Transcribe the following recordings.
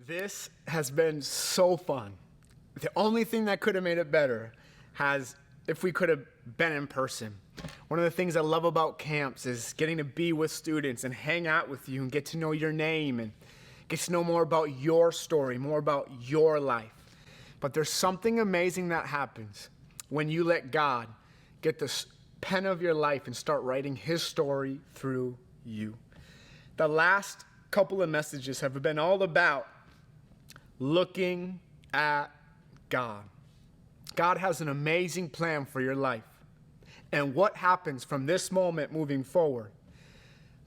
This has been so fun. The only thing that could have made it better has if we could have been in person. One of the things I love about camps is getting to be with students and hang out with you and get to know your name and get to know more about your story, more about your life. But there's something amazing that happens when you let God get the pen of your life and start writing his story through you. The last couple of messages have been all about looking at God. God has an amazing plan for your life. And what happens from this moment moving forward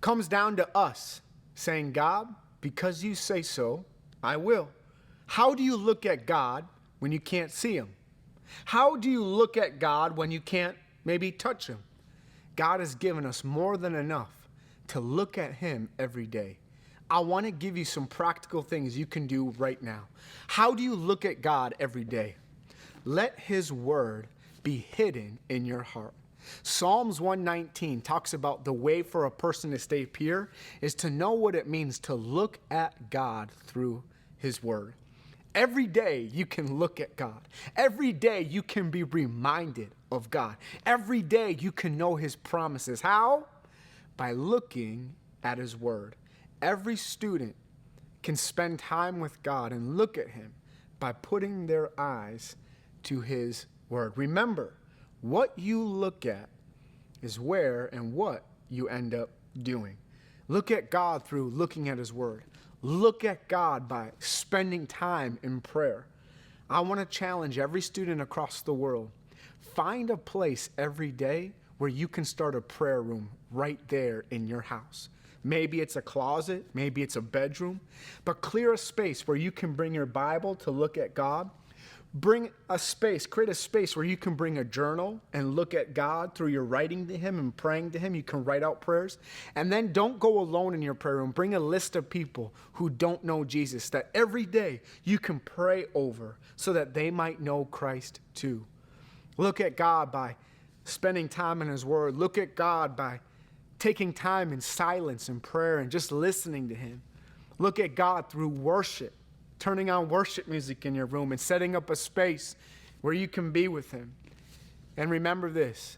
comes down to us saying, God, because you say so, I will. How do you look at God when you can't see him? How do you look at God when you can't maybe touch him? God has given us more than enough to look at him every day. I want to give you some practical things you can do right now. How do you look at God every day? Let his word be hidden in your heart. Psalms 119 talks about the way for a person to stay pure is to know what it means to look at God through his word. Every day you can look at God. Every day you can be reminded of God. Every day you can know his promises. How? By looking at his word. Every student can spend time with God and look at him by putting their eyes to his word. Remember, what you look at is where and what you end up doing. Look at God through looking at his word. Look at God by spending time in prayer. I want to challenge every student across the world. Find a place every day where you can start a prayer room right there in your house. Maybe it's a closet, maybe it's a bedroom, but clear a space where you can bring your Bible to look at God. Create a space where you can bring a journal and look at God through your writing to him and praying to him. You can write out prayers. And then don't go alone in your prayer room. Bring a list of people who don't know Jesus that every day you can pray over so that they might know Christ too. Look at God by spending time in his word. Look at God by taking time in silence and prayer and just listening to him. Look at God through worship. Turning on worship music in your room and setting up a space where you can be with him. And remember this,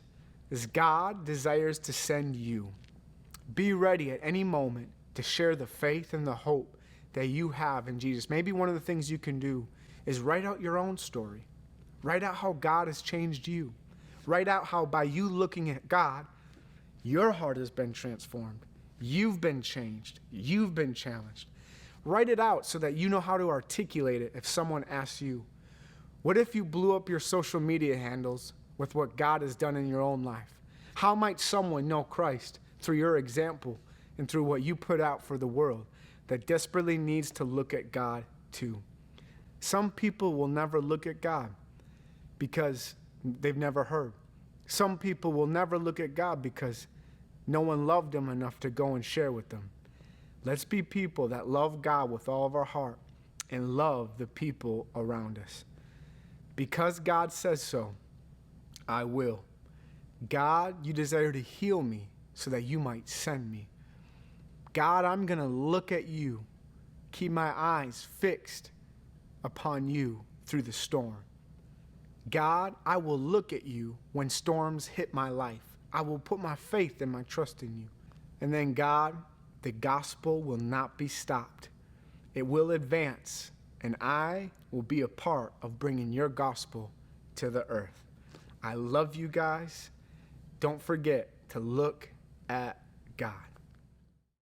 is God desires to send you. Be ready at any moment to share the faith and the hope that you have in Jesus. Maybe one of the things you can do is write out your own story. Write out how God has changed you. Write out how by you looking at God, your heart has been transformed. You've been changed. You've been challenged. Write it out so that you know how to articulate it if someone asks you. What if you blew up your social media handles with what God has done in your own life? How might someone know Christ through your example and through what you put out for the world that desperately needs to look at God too? Some people will never look at God because they've never heard. Some people will never look at God because no one loved them enough to go and share with them. Let's be people that love God with all of our heart and love the people around us. Because God says so, I will. God, you desire to heal me so that you might send me. God, I'm going to look at you, keep my eyes fixed upon you through the storm. God, I will look at you when storms hit my life. I will put my faith and my trust in you. And then God, the gospel will not be stopped. It will advance, and I will be a part of bringing your gospel to the earth. I love you guys. Don't forget to look at God.